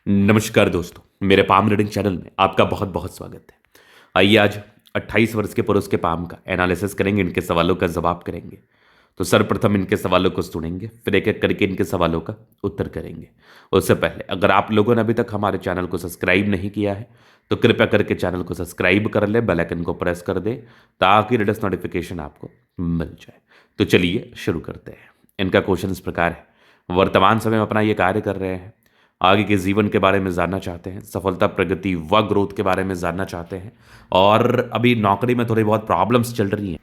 नमस्कार दोस्तों, मेरे पाम रीडिंग चैनल में आपका बहुत बहुत स्वागत है। आइए आज 28 वर्ष के पुरुष के पाम का एनालिसिस करेंगे, इनके सवालों का जवाब करेंगे। तो सर्वप्रथम इनके सवालों को सुनेंगे, फिर एक एक करके इनके सवालों का उत्तर करेंगे। उससे पहले अगर आप लोगों ने अभी तक हमारे चैनल को सब्सक्राइब नहीं किया है तो कृपया करके चैनल को सब्सक्राइब कर ले, बेल आइकन को प्रेस कर दे ताकि लेटेस्ट नोटिफिकेशन आपको मिल जाए। तो चलिए शुरू करते हैं। इनका क्वेश्चन इस प्रकार है, वर्तमान समय में अपना ये कार्य कर रहे हैं, आगे के जीवन के बारे में जानना चाहते हैं, सफलता, प्रगति व ग्रोथ के बारे में जानना चाहते हैं, और अभी नौकरी में थोड़ी बहुत प्रॉब्लम्स चल रही हैं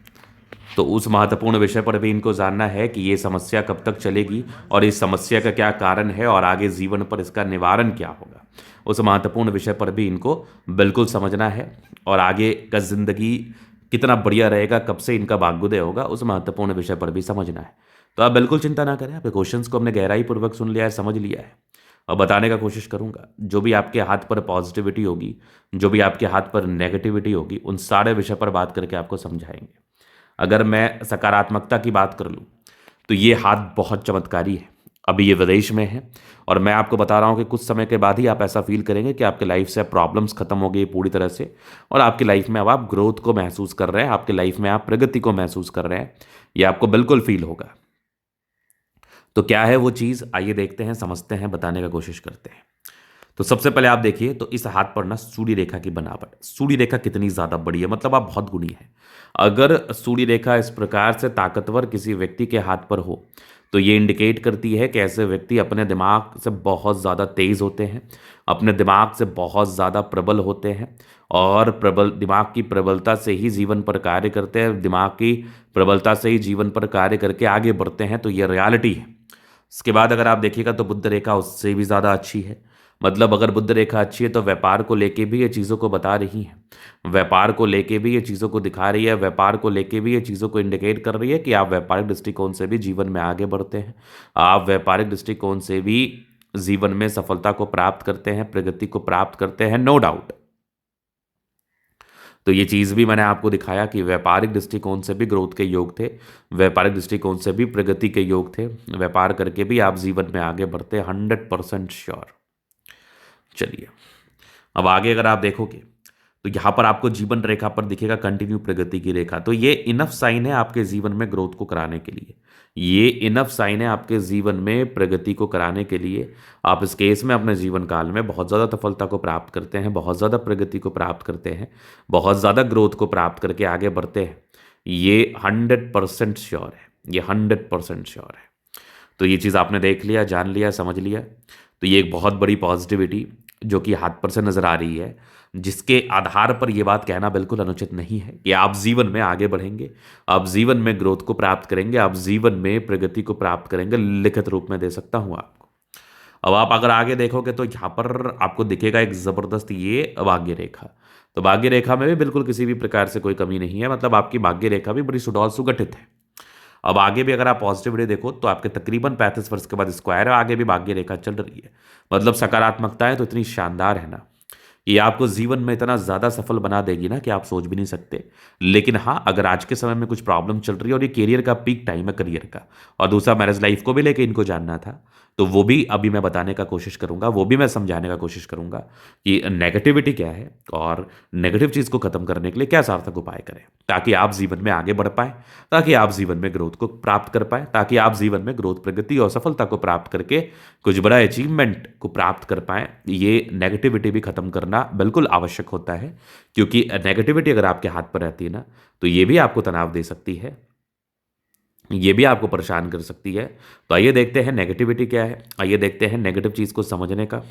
तो उस महत्वपूर्ण विषय पर भी इनको जानना है कि ये समस्या कब तक चलेगी और इस समस्या का क्या कारण है और आगे जीवन पर इसका निवारण क्या होगा। उस महत्वपूर्ण विषय पर भी इनको बिल्कुल समझना है और आगे का जिंदगी कितना बढ़िया रहेगा, कब से इनका भाग्योदय होगा, उस महत्वपूर्ण विषय पर भी समझना है। तो आप बिल्कुल चिंता ना करें, आपके क्वेश्चंस को हमने गहराई पूर्वक सुन लिया है, समझ लिया है और बताने का कोशिश करूंगा। जो भी आपके हाथ पर पॉजिटिविटी होगी, जो भी आपके हाथ पर नेगेटिविटी होगी, उन सारे विषय पर बात करके आपको समझाएंगे। अगर मैं सकारात्मकता की बात कर लूँ तो ये हाथ बहुत चमत्कारी है। अभी ये विदेश में है और मैं आपको बता रहा हूँ कि कुछ समय के बाद ही आप ऐसा फील करेंगे कि आपके लाइफ से प्रॉब्लम्स खत्म हो गई पूरी तरह से और आपकी लाइफ में अब आप ग्रोथ को महसूस कर रहे हैं, आपकी लाइफ में आप प्रगति को महसूस कर रहे हैं। ये आपको बिल्कुल फील होगा। तो क्या है वो चीज़, आइए देखते हैं, समझते हैं, बताने का कोशिश करते हैं। तो सबसे पहले आप देखिए तो इस हाथ पर ना सूर्य रेखा की बनावट, सूर्य रेखा कितनी ज्यादा बड़ी है, मतलब आप बहुत गुणी हैं। अगर सूर्य रेखा इस प्रकार से ताकतवर किसी व्यक्ति के हाथ पर हो तो ये इंडिकेट करती है कि ऐसे व्यक्ति अपने दिमाग से बहुत ज़्यादा तेज होते हैं, अपने दिमाग से बहुत ज़्यादा प्रबल होते हैं और प्रबल दिमाग की प्रबलता से ही जीवन पर कार्य करते हैं, दिमाग की प्रबलता से ही जीवन पर कार्य करके आगे बढ़ते हैं। तो ये रियलिटी है। इसके बाद अगर आप देखिएगा तो बुध रेखा उससे भी ज़्यादा अच्छी है। मतलब अगर बुध रेखा अच्छी है तो व्यापार को लेके भी ये चीज़ों को बता रही है, व्यापार को लेके भी ये चीज़ों को दिखा रही है, व्यापार को लेके भी ये चीज़ों को इंडिकेट कर रही है कि आप व्यापारिक दृष्टिकोण से भी जीवन में आगे बढ़ते हैं, आप व्यापारिक दृष्टिकोण से भी जीवन में सफलता को प्राप्त करते हैं, प्रगति को प्राप्त करते हैं, नो डाउट। तो ये चीज़ भी मैंने आपको दिखाया कि व्यापारिक दृष्टिकोण से भी ग्रोथ के योग थे, व्यापारिक दृष्टिकोण से भी प्रगति के योग थे, व्यापार करके भी आप जीवन में आगे बढ़ते 100% श्योर। चलिए अब आगे अगर आप देखोगे तो यहां पर आपको जीवन रेखा पर दिखेगा कंटिन्यू प्रगति की रेखा। तो ये इनफ साइन है आपके जीवन में ग्रोथ को कराने के लिए, ये इनफ साइन है आपके जीवन में प्रगति को कराने के लिए। आप इस केस में अपने जीवन काल में बहुत ज़्यादा सफलता को प्राप्त करते हैं, बहुत ज़्यादा प्रगति को प्राप्त करते हैं, बहुत ज़्यादा ग्रोथ को प्राप्त करके आगे बढ़ते हैं। ये 100% श्योर है, ये 100% श्योर है। तो ये चीज़ आपने देख लिया, जान लिया, समझ लिया। तो ये एक बहुत बड़ी पॉजिटिविटी जो कि हाथ पर से नजर आ रही है, जिसके आधार पर यह बात कहना बिल्कुल अनुचित नहीं है कि आप जीवन में आगे बढ़ेंगे, आप जीवन में ग्रोथ को प्राप्त करेंगे, आप जीवन में प्रगति को प्राप्त करेंगे। लिखित रूप में दे सकता हूं आपको। अब आप अगर आगे देखोगे तो यहां पर आपको दिखेगा एक जबरदस्त ये भाग्य रेखा। तो भाग्य रेखा में भी बिल्कुल किसी भी प्रकार से कोई कमी नहीं है, मतलब आपकी भाग्य रेखा भी बड़ी सुडौल सुगठित है। अब आगे भी अगर आप पॉजिटिविटी देखो तो आपके तकरीबन 35 वर्ष के बाद स्क्वायर है, आगे भी भाग्य रेखा चल रही है। मतलब सकारात्मकताएं तो इतनी शानदार है ना, ये आपको जीवन में इतना ज़्यादा सफल बना देगी ना कि आप सोच भी नहीं सकते। लेकिन हाँ, अगर आज के समय में कुछ प्रॉब्लम चल रही है और ये करियर का पीक टाइम है करियर का, और दूसरा मैरिज लाइफ को भी लेके इनको जानना था, तो वो भी अभी मैं बताने का कोशिश करूंगा, वो भी मैं समझाने का कोशिश करूंगा कि नेगेटिविटी क्या है और नेगेटिव चीज़ को खत्म करने के लिए क्या सार्थक उपाय करें ताकि आप जीवन में आगे बढ़ पाए, ताकि आप जीवन में ग्रोथ को प्राप्त कर पाए, ताकि आप जीवन में ग्रोथ, प्रगति और सफलता को प्राप्त करके कुछ बड़ा अचीवमेंट को प्राप्त कर पाए। ये नेगेटिविटी भी खत्म करना बिल्कुल आवश्यक होता है, क्योंकि नेगेटिविटी अगर आपके हाथ पर रहती है ना तो ये भी आपको तनाव दे सकती है, ये भी आपको परेशान कर सकती है। तो आइए देखते हैं नेगेटिविटी क्या है, आइए देखते हैं नेगेटिव चीज़ को समझने का,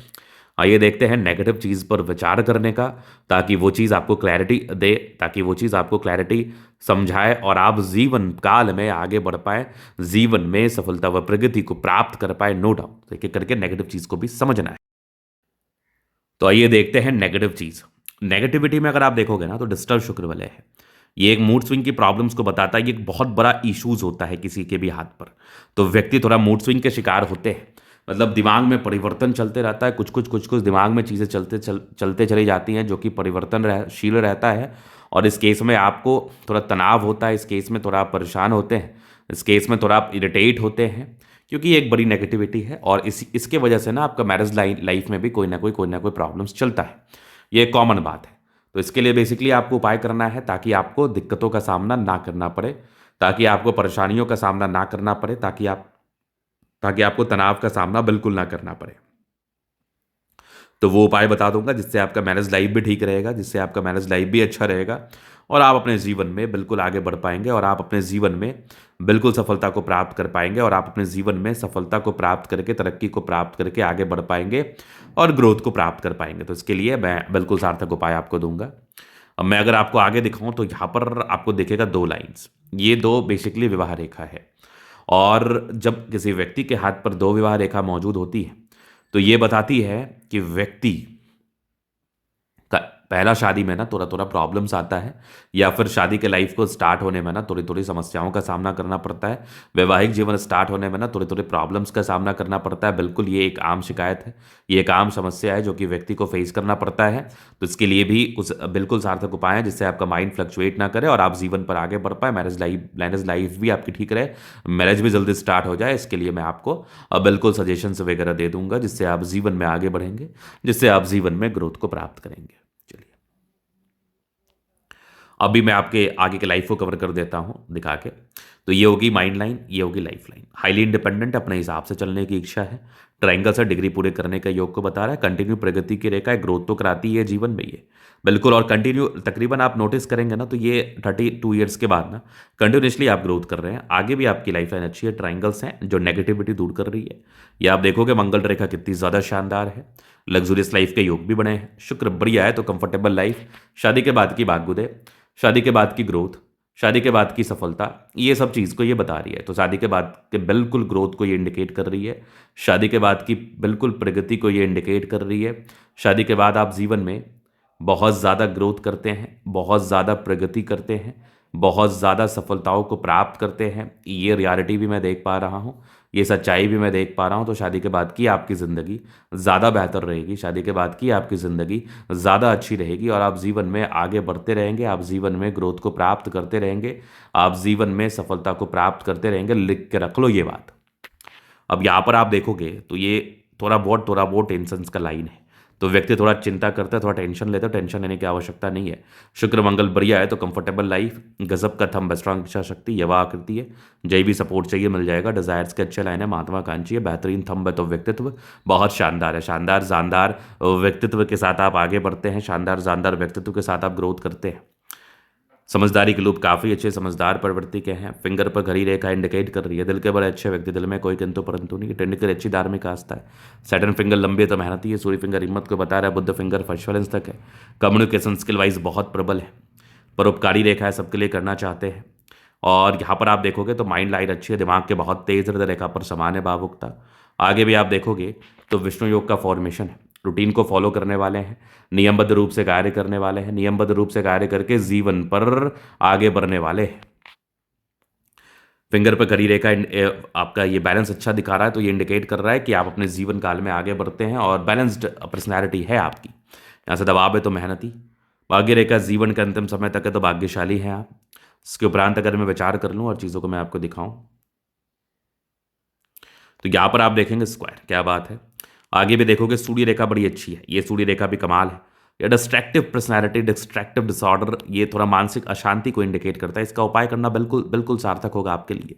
आइए देखते हैं नेगेटिव चीज़ पर विचार करने का, ताकि वो चीज़ आपको क्लैरिटी दे, ताकि वो चीज़ आपको क्लैरिटी समझाए और आप जीवन काल में आगे बढ़ पाए, जीवन में सफलता व प्रगति को प्राप्त कर पाए। नो डाउट, एक एक करके नेगेटिव चीज़ को भी समझना है। तो आइए देखते हैं नेगेटिव चीज़। नेगेटिविटी में अगर आप देखोगे ना तो डिस्टर्ब शुक्र वलय है, ये एक मूड स्विंग की प्रॉब्लम्स को बताता है। ये एक बहुत बड़ा इश्यूज होता है किसी के भी हाथ पर, तो व्यक्ति थोड़ा मूड स्विंग के शिकार होते हैं। मतलब दिमाग में परिवर्तन चलते रहता है, कुछ कुछ दिमाग में चीज़ें चलते चली जाती हैं जो कि परिवर्तनशील रहता है। और इस केस में आपको थोड़ा तनाव होता है, इस केस में थोड़ा आप परेशान होते हैं, इस केस में थोड़ा आप इरिटेट होते हैं, क्योंकि ये एक बड़ी नेगेटिविटी है और इसके वजह से ना आपका मैरिज लाइफ में भी कोई ना कोई प्रॉब्लम्स चलता है। ये एक कॉमन बात है। तो इसके लिए बेसिकली आपको उपाय करना है ताकि आपको दिक्कतों का सामना ना करना पड़े, ताकि आपको परेशानियों का सामना ना करना पड़े, ताकि आपको तनाव का सामना बिल्कुल ना करना पड़े। तो वो उपाय बता दूंगा जिससे आपका मैरिज लाइफ भी ठीक रहेगा, जिससे आपका मैरिज लाइफ भी अच्छा रहेगा और आप अपने जीवन में बिल्कुल आगे बढ़ पाएंगे और आप अपने जीवन में बिल्कुल सफलता को प्राप्त कर पाएंगे और आप अपने जीवन में सफलता को प्राप्त करके, तरक्की को प्राप्त करके आगे बढ़ पाएंगे और ग्रोथ को प्राप्त कर पाएंगे। तो इसके लिए मैं बिल्कुल सार्थक उपाय आपको दूंगा। अब मैं अगर आपको आगे दिखाऊं तो यहाँ पर आपको दिखेगा 2 लाइन्स। ये 2 बेसिकली विवाह रेखा है और जब किसी व्यक्ति के हाथ पर 2 विवाह रेखा मौजूद होती है तो ये बताती है कि व्यक्ति का पहला शादी में ना थोड़ा थोड़ा प्रॉब्लम्स आता है या फिर शादी के लाइफ को स्टार्ट होने में ना थोड़ी थोड़ी समस्याओं का सामना करना पड़ता है। वैवाहिक जीवन स्टार्ट होने में ना थोड़ी थोड़ी प्रॉब्लम्स का सामना करना पड़ता है। बिल्कुल ये एक आम शिकायत है, ये एक आम समस्या है जो कि व्यक्ति को फेस करना पड़ता है। तो इसके लिए भी कुछ बिल्कुल सार्थक उपाय हैं जिससे आपका माइंड फ्लक्चुएट ना करे और आप जीवन पर आगे बढ़ पाए, मैरिज लाइफ भी आपकी ठीक रहे, मैरिज भी जल्दी स्टार्ट हो जाए। इसके लिए मैं आपको बिल्कुल सजेशंस वगैरह दे दूंगा जिससे आप जीवन में आगे बढ़ेंगे, जिससे आप जीवन में ग्रोथ को प्राप्त करेंगे। अभी मैं आपके आगे के लाइफ को कवर कर देता हूं दिखा के। तो ये होगी माइंड लाइन, ये होगी लाइफ लाइन। हाईली इंडिपेंडेंट, अपने हिसाब से चलने की इच्छा है, ट्रायंगल से डिग्री पूरे करने का योग को बता रहा है, कंटिन्यू प्रगति की रेखा है, ग्रोथ तो कराती है जीवन में ये बिल्कुल। और कंटिन्यू तकरीबन आप नोटिस करेंगे ना तो ये 32 ईयर्स के बाद ना कंटिन्यूसली आप ग्रोथ कर रहे हैं। आगे भी आपकी लाइफ लाइन अच्छी है, ट्रायंगल्स हैं जो नेगेटिविटी दूर कर रही है। ये आप देखोगे मंगल रेखा कितनी ज़्यादा शानदार है, लग्जूरियस लाइफ के योग भी बने हैं, शुक्र बढ़िया है तो कंफर्टेबल लाइफ, शादी के बाद की भाग्योदय, शादी के बाद की ग्रोथ, शादी के बाद की सफलता, ये सब चीज़ को ये बता रही है। तो शादी के बाद के बिल्कुल ग्रोथ को ये इंडिकेट कर रही है, शादी के बाद की बिल्कुल प्रगति को ये इंडिकेट कर रही है। शादी के बाद आप जीवन में बहुत ज़्यादा ग्रोथ करते हैं, बहुत ज़्यादा प्रगति करते हैं, बहुत ज़्यादा सफलताओं को प्राप्त करते हैं। ये रियलिटी भी मैं देख पा रहा हूँ, ये सच्चाई भी मैं देख पा रहा हूँ। तो शादी के बाद की आपकी ज़िंदगी ज़्यादा बेहतर रहेगी, शादी के बाद की आपकी ज़िंदगी ज़्यादा अच्छी रहेगी और आप जीवन में आगे बढ़ते रहेंगे, आप जीवन में ग्रोथ को प्राप्त करते रहेंगे, आप जीवन में सफलता को प्राप्त करते रहेंगे। लिख के रख लो ये बात। अब यहाँ पर आप देखोगे तो ये थोड़ा बहुत टेंशन्स का लाइन है। तो व्यक्ति थोड़ा चिंता करता है, थोड़ा टेंशन लेता है, टेंशन लेने की आवश्यकता नहीं है। शुक्र मंगल बढ़िया है तो कंफर्टेबल लाइफ, गजब का थंब, स्ट्रांग इच्छा शक्ति, यवा आकृति है, जय भी सपोर्ट चाहिए मिल जाएगा, डिजायर्स के अच्छे लाइन है, महात्माकांक्षी है, बेहतरीन थंब है तो व्यक्तित्व बहुत शानदार है। शानदार जानदार व्यक्तित्व के साथ आप आगे बढ़ते हैं, शानदार जानदार व्यक्तित्व के साथ आप ग्रोथ करते हैं। समझदारी के लोग काफ़ी अच्छे समझदार प्रवृत्ति के हैं। फिंगर पर घड़ी रेखा इंडिकेट कर रही है दिल के बड़े अच्छे व्यक्ति, दिल में कोई किंतु परंतु नहीं, टेंडकर अच्छी धार्मिक आस्था है। सैटर्न फिंगर लंबी तो मेहनती है, सूर्य फिंगर हिम्मत को बता रहा है, बुद्ध फिंगर फर्स्ट तक है, कम्युनिकेशन स्किल वाइज बहुत प्रबल है, परोपकारी रेखा है, सबके लिए करना चाहते हैं। और यहाँ पर आप देखोगे तो माइंड लाइन अच्छी है, दिमाग के बहुत तेज हृदय रेखा पर समान है भावुकता। आगे भी आप देखोगे तो विष्णु योग का फॉर्मेशन है, रूटीन को फॉलो करने वाले हैं, नियमबद्ध रूप से कार्य करने वाले हैं, नियमबद्ध रूप से कार्य करके जीवन पर आगे बढ़ने वाले हैं। फिंगर पर करी रेखा आपका ये बैलेंस अच्छा दिखा रहा है तो ये इंडिकेट कर रहा है कि आप अपने जीवन काल में आगे बढ़ते हैं और बैलेंस्ड पर्सनैलिटी है आपकी। यहाँ से दबाव है तो मेहनती, भाग्य रेखा जीवन के अंतिम समय तक है तो भाग्यशाली हैं आप। इसके उपरांत अगर मैं विचार कर लूँ और चीज़ों को मैं आपको दिखाऊं तो यहाँ पर आप देखेंगे स्क्वायर, क्या बात है। आगे भी देखोगे सूर्य रेखा बड़ी अच्छी है, ये सूर्य रेखा भी कमाल है। ये डिस्ट्रैक्टिव पर्सनैलिटी, डिस्ट्रैक्टिव डिसऑर्डर, ये थोड़ा मानसिक अशांति को इंडिकेट करता है। इसका उपाय करना बिल्कुल बिल्कुल सार्थक होगा आपके लिए।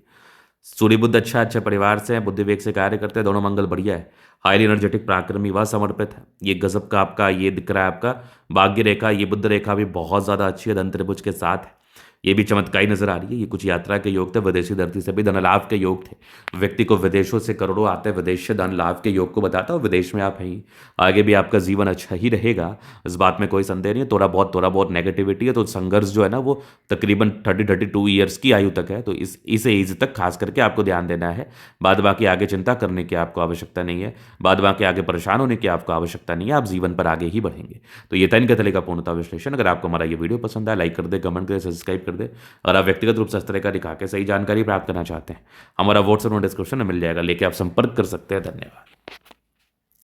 सूर्य बुद्ध अच्छा अच्छे परिवार से है, बुद्धि वेग से कार्य करते हैं, दोनों मंगल बढ़िया है, हाईली एनर्जेटिक पराक्रमी व समर्पित है। ये गजब का आपका ये दिख रहा है आपका भाग्य रेखा, ये बुद्ध रेखा भी बहुत ज़्यादा अच्छी है, धन त्रिभुज के साथ है, ये भी चमत्कारी नजर आ रही है। ये कुछ यात्रा के योग थे, विदेशी धरती से भी धन लाभ के योग थे, व्यक्ति को विदेशों से करोड़ों आते हैं, विदेश से धन लाभ के योग को बताता हूँ। विदेश में आप हैं, आगे भी आपका जीवन अच्छा ही रहेगा, इस बात में कोई संदेह नहीं है। थोड़ा बहुत नेगेटिविटी है तो संघर्ष जो है ना वो तकरीबन 32 ईयर्स की आयु तक है, तो इस एज तक खास करके आपको ध्यान देना है। बाद बाकी आगे चिंता करने की आपको आवश्यकता नहीं है, बाद बाकी आगे परेशान होने की आपको आवश्यकता नहीं है, आप जीवन पर आगे ही बढ़ेंगे। तो ये तन कथले का पूर्णता विश्लेषण। अगर आपको हमारा ये वीडियो पसंद आया लाइक कर दे, कमेंट करे, सब्सक्राइब कर दे। अगर आप व्यक्तिगत रूप से इस तरह का दिखा के सही जानकारी प्राप्त करना चाहते हैं, हमारा व्हाट्सएप डिस्क्रिप्शन में मिल जाएगा, लेके आप संपर्क कर सकते हैं। धन्यवाद।